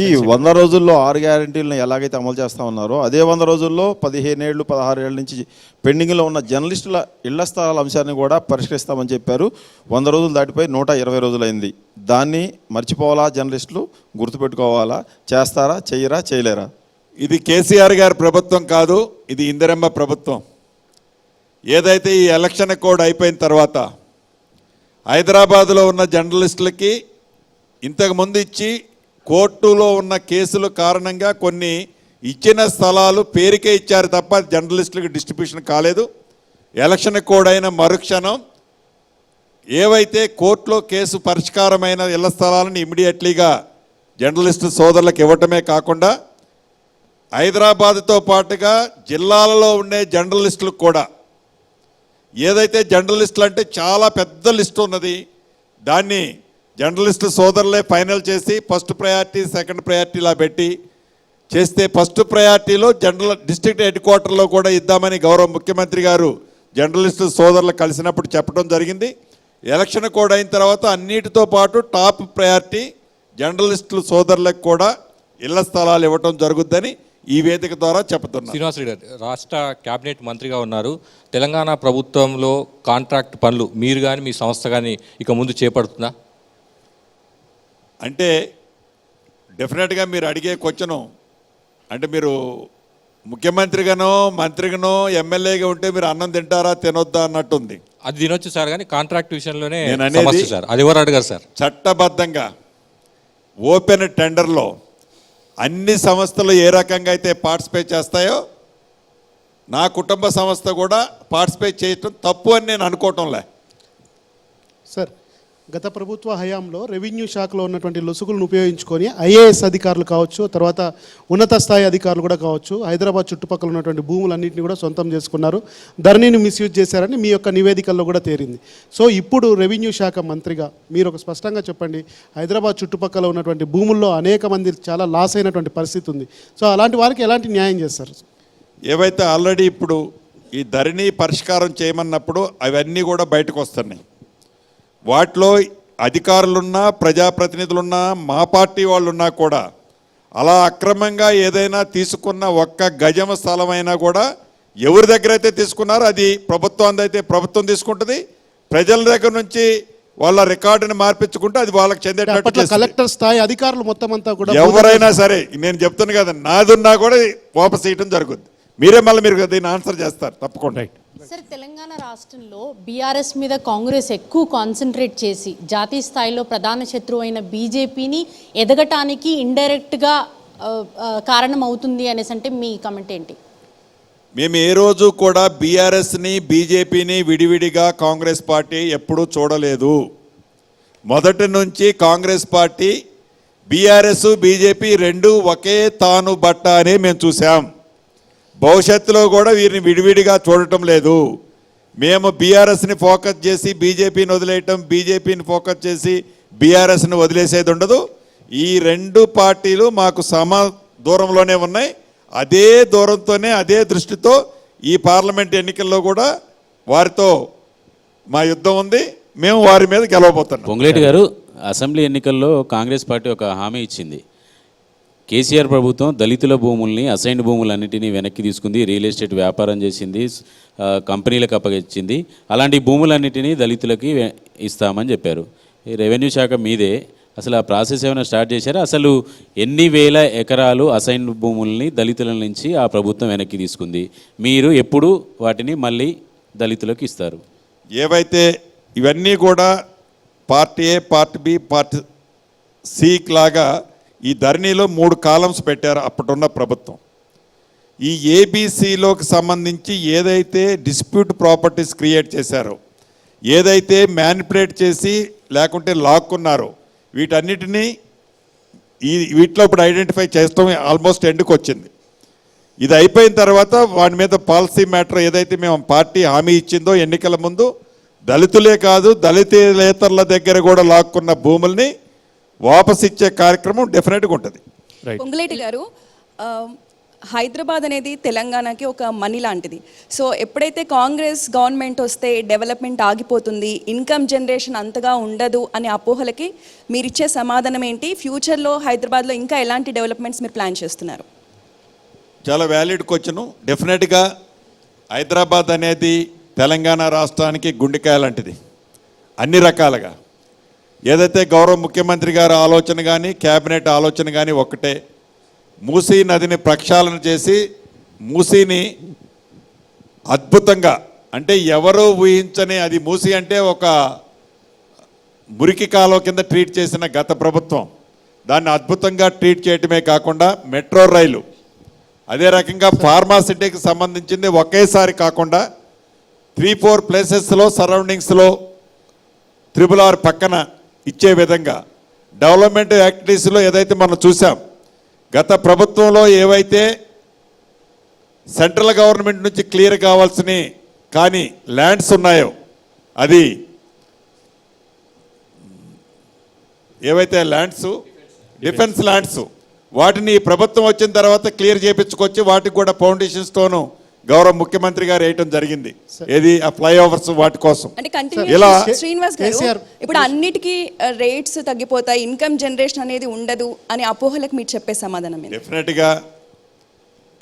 ఈ 100 రోజుల్లో 6 గ్యారెంటీలను ఎలాగైతే అమలు చేస్తూ ఉన్నారో అదే 100 రోజుల్లో 15 ఏళ్ళు 16 ఏళ్ళ నుంచి పెండింగ్లో ఉన్న జర్నలిస్టుల ఇళ్ల స్థలాల అంశాన్ని కూడా పరిష్కరిస్తామని చెప్పారు. 100 రోజులు దాటిపోయి 120 రోజులైంది. దాన్ని మర్చిపోవాలా జర్నలిస్టులు, గుర్తుపెట్టుకోవాలా? చేస్తారా, చెయ్యరా, చేయలేరా? ఇది కేసీఆర్ గారి ప్రభుత్వం కాదు, ఇది ఇందిరమ్మ ప్రభుత్వం. ఏదైతే ఈ ఎలక్షన్ కోడ్ అయిపోయిన తర్వాత హైదరాబాదులో ఉన్న జర్నలిస్టులకి ఇంతకుముందు ఇచ్చి కోర్టులో ఉన్న కేసుల కారణంగా కొన్ని ఇచ్చిన స్థలాలు పేరుకే ఇచ్చారు తప్ప జర్నలిస్టులకు డిస్ట్రిబ్యూషన్ కాలేదు. ఎలక్షన్ కోడ్ అయిన మరుక్షణం ఏవైతే కోర్టులో కేసు పరిష్కారమైన ఇళ్ల స్థలాలను ఇమ్మీడియట్లీగా జర్నలిస్టు సోదరులకు ఇవ్వటమే కాకుండా హైదరాబాద్తో పాటుగా జిల్లాలలో ఉండే జర్నలిస్టులకు కూడా ఏదైతే జర్నలిస్టులు అంటే చాలా పెద్ద లిస్టు ఉన్నది, దాన్ని జర్నలిస్టు సోదరులే ఫైనల్ చేసి ఫస్ట్ ప్రయారిటీ సెకండ్ ప్రయారిటీలా పెట్టి చేస్తే ఫస్ట్ ప్రయారిటీలో డిస్ట్రిక్ట్ హెడ్ క్వార్టర్లో కూడా ఇద్దామని గౌరవ ముఖ్యమంత్రి గారు జర్నలిస్టు సోదరులు కలిసినప్పుడు చెప్పడం జరిగింది. ఎలక్షన్ కోడ్ అయిన తర్వాత అన్నిటితో పాటు టాప్ ప్రయారిటీ జర్నలిస్టుల సోదరులకు కూడా ఇళ్ల స్థలాలు ఇవ్వటం జరుగుద్దని ఈ వేదిక ద్వారా చెప్తున్నారు. శ్రీనివాస్ రెడ్డి గారు రాష్ట్ర కేబినెట్ మంత్రిగా ఉన్నారు. తెలంగాణ ప్రభుత్వంలో కాంట్రాక్ట్ పనులు మీరు కానీ మీ సంస్థ కానీ ఇక ముందు చేపడుతుందా? అంటే డెఫినెట్గా మీరు అడిగే క్వశ్చను అంటే మీరు ముఖ్యమంత్రిగానో మంత్రిగానో ఎమ్మెల్యేగా ఉంటే మీరు అన్నం తింటారా తినొద్దా అన్నట్టుంది. అది తినొచ్చు సార్, కానీ కాంట్రాక్ట్ విషయంలోనే నేను అనేది సమస్య సార్. అది ఎవరు అడగారు సార్? చట్టబద్ధంగా ఓపెన్ టెండర్లో అన్ని సంస్థలు ఏ రకంగా అయితే పార్టిసిపేట్ చేస్తాయో నా కుటుంబ సంస్థ కూడా పార్టిసిపేట్ చేయటం తప్పు అని నేను అనుకోవటంలే. సార్, గత ప్రభుత్వ హయాంలో రెవెన్యూ శాఖలో ఉన్నటువంటి లొసుగులను ఉపయోగించుకొని ఐఏఎస్ అధికారులు కావచ్చు, తర్వాత ఉన్నత స్థాయి అధికారులు కూడా కావచ్చు, హైదరాబాద్ చుట్టుపక్కల ఉన్నటువంటి భూములన్నింటినీ కూడా సొంతం చేసుకున్నారు, ధరణిని మిస్యూజ్ చేశారని మీ యొక్క నివేదికల్లో కూడా తేలింది. సో ఇప్పుడు రెవెన్యూ శాఖ మంత్రిగా మీరు ఒక స్పష్టంగా చెప్పండి, హైదరాబాద్ చుట్టుపక్కల ఉన్నటువంటి భూముల్లో అనేక మంది చాలా లాస్ అయినటువంటి పరిస్థితి ఉంది. సో అలాంటి వారికి ఎలాంటి న్యాయం చేస్తారు? ఏవైతే ఆల్రెడీ ఇప్పుడు ఈ ధరణి పరిష్కారం చేయమన్నప్పుడు అవన్నీ కూడా బయటకు వస్తున్నాయి. వాటిలో అధికారులున్నా ప్రజాప్రతినిధులున్నా మా పార్టీ వాళ్ళున్నా కూడా అలా అక్రమంగా ఏదైనా తీసుకున్న ఒక్క గజం స్థలమైనా కూడా ఎవరి దగ్గర అయితే తీసుకున్నారో అది ప్రభుత్వం అయితే ప్రభుత్వం తీసుకుంటుంది. ప్రజల దగ్గర నుంచి వాళ్ళ రికార్డుని మార్పించుకుంటే అది వాళ్ళకి చెందేటట్టు కలెక్టర్ స్థాయి అధికారులు మొత్తం అంతా కూడా ఎవరైనా సరే నేను చెప్తాను కదా, నాదున్నా కూడా వాపస్ చేయడం జరుగుద్ది. మీరే మళ్ళీ మీరు దీన్ని ఆన్సర్ చేస్తారు తప్పకుండా. సార్, తెలంగాణ రాష్ట్రంలో బీఆర్ఎస్ మీద కాంగ్రెస్ ఎక్కువ కాన్సన్ట్రేట్ చేసి జాతీయ స్థాయిలో ప్రధాన శత్రువు అయిన బీజేపీని ఎదగటానికి ఇండైరెక్ట్గా కారణం అవుతుంది అనేసి అంటే మీ కమెంట్ ఏంటి? మేము ఏ రోజు కూడా బీఆర్ఎస్ని బీజేపీని విడివిడిగా కాంగ్రెస్ పార్టీ ఎప్పుడూ చూడలేదు. మొదటి నుంచి కాంగ్రెస్ పార్టీ బీఆర్ఎస్ బీజేపీ రెండు ఒకే తాను బట్ట అని మేము చూసాం. భవిష్యత్తులో కూడా వీరిని విడివిడిగా చూడటం లేదు. మేము బీఆర్ఎస్ని ఫోకస్ చేసి బీజేపీని వదిలేయటం, బీజేపీని ఫోకస్ చేసి బీఆర్ఎస్ని వదిలేసేది ఉండదు. ఈ రెండు పార్టీలు మాకు సమ దూరంలోనే ఉన్నాయి. అదే దూరంతోనే అదే దృష్టితో ఈ పార్లమెంట్ ఎన్నికల్లో కూడా వారితో మా యుద్ధం ఉంది. మేము వారి మీద గెలవబోతున్నాం. పొంగులేటి గారు, అసెంబ్లీ ఎన్నికల్లో కాంగ్రెస్ పార్టీ ఒక హామీ ఇచ్చింది. కేసీఆర్ ప్రభుత్వం దళితుల భూముల్ని, అసైన్డ్ భూములన్నింటినీ వెనక్కి తీసుకుంది, రియల్ ఎస్టేట్ వ్యాపారం చేసింది, కంపెనీలకు అప్పగించింది. అలాంటి భూములన్నింటినీ దళితులకి ఇస్తామని చెప్పారు. రెవెన్యూ శాఖ మీదే, అసలు ఆ ప్రాసెస్ ఏమైనా స్టార్ట్ చేశారా? అసలు ఎన్ని వేల ఎకరాలు అసైన్డ్ భూముల్ని దళితుల నుంచి ఆ ప్రభుత్వం వెనక్కి తీసుకుంది? మీరు ఎప్పుడు వాటిని మళ్ళీ దళితులకు ఇస్తారు? ఏవైతే ఇవన్నీ కూడా పార్టీ ఏ, పార్టీ బి, పార్టీ సి లాగా ఈ ధరణిలో 3 కాలమ్స్ పెట్టారు అప్పటిన్న ప్రభుత్వం. ఈ ఏబీసీలోకి సంబంధించి ఏదైతే డిస్ప్యూట్ ప్రాపర్టీస్ క్రియేట్ చేశారో, ఏదైతే మ్యానిపులేట్ చేసి లేకుంటే లాక్కున్నారో, వీటన్నిటినీ వీటిలో ఇప్పుడు ఐడెంటిఫై చేస్తాం. ఆల్మోస్ట్ ఎండ్కి వచ్చింది. ఇది అయిపోయిన తర్వాత వాటి మీద పాలసీ మ్యాటర్ ఏదైతే మేము పార్టీ హామీ ఇచ్చిందో ఎన్నికల ముందు, దళితులే కాదు దళితేతరుల దగ్గర కూడా లాక్కున్న భూముల్ని వాపస్ ఇచ్చే కార్యక్రమం డెఫినెట్గా ఉంటుంది. పొంగులేటి గారు, హైదరాబాద్ అనేది తెలంగాణకి ఒక మనీ లాంటిది. సో ఎప్పుడైతే కాంగ్రెస్ గవర్నమెంట్ వస్తే డెవలప్మెంట్ ఆగిపోతుంది, ఇన్కమ్ జనరేషన్ అంతగా ఉండదు అనే అపోహలకి మీరిచ్చే సమాధానం ఏంటి? ఫ్యూచర్లో హైదరాబాద్లో ఇంకా ఎలాంటి డెవలప్మెంట్స్ మీరు ప్లాన్ చేస్తున్నారు? చాలా వ్యాలిడ్ క్వశ్చన్. డెఫినెట్గా హైదరాబాద్ అనేది తెలంగాణ రాష్ట్రానికి గుండెకాయ లాంటిది అన్ని రకాలుగా. ఏదైతే గౌరవ ముఖ్యమంత్రి గారి ఆలోచన కానీ క్యాబినెట్ ఆలోచన కానీ ఒక్కటే, మూసీ నదిని ప్రక్షాళన చేసి మూసీని అద్భుతంగా, అంటే ఎవరో ఊహించని, అది మూసీ అంటే ఒక మురికి కాలువ కింద ట్రీట్ చేసిన గత ప్రభుత్వం, దాన్ని అద్భుతంగా ట్రీట్ చేయటమే కాకుండా మెట్రో రైలు, అదే రకంగా ఫార్మాసిటీకి సంబంధించింది ఒకేసారి కాకుండా 3-4 ప్లేసెస్లో సరౌండింగ్స్లో RRR పక్కన ఇచ్చే విధంగా డెవలప్మెంట్ యాక్టివిటీస్లో ఏదైతే మనం చూసాం, గత ప్రభుత్వంలో ఏవైతే సెంట్రల్ గవర్నమెంట్ నుంచి క్లియర్ కావాల్సిన కానీ ల్యాండ్స్ ఉన్నాయో, అది ఏవైతే ల్యాండ్స్ డిఫెన్స్ ల్యాండ్స్, వాటిని ఈ ప్రభుత్వం వచ్చిన తర్వాత క్లియర్ చేయించుకొచ్చి వాటికి కూడా ఫౌండేషన్ స్టోను గౌరవ ముఖ్యమంత్రి గారు వేయటం జరిగింది. ఏది ఆ ఫ్లైఓవర్స్ వాటి కోసం. అంటే కంటిన్యూ శ్రీనివాస్ గారు, ఇప్పుడు అన్నిటికీ రేట్స్ తగ్గిపోతాయి, ఇన్కమ్ జనరేషన్ అనేది ఉండదు అనే అపోహలకు మీరు చెప్పే సమాధానం ఏంటి? డెఫినెట్గా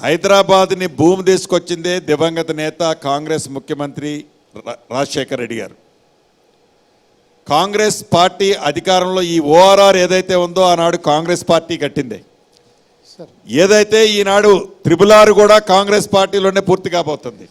హైదరాబాద్ని భూమి తీసుకొచ్చిందే దివంగత నేత కాంగ్రెస్ ముఖ్యమంత్రి రాజశేఖర్ రెడ్డి గారు. కాంగ్రెస్ పార్టీ అధికారంలో ఈ ORR ఏదైతే ఉందో ఆనాడు కాంగ్రెస్ పార్టీ కట్టిందే. ఏదైతే ఈనాడు RRR కూడా కాంగ్రెస్ పార్టీలోనే పూర్తి కాబోతుంది.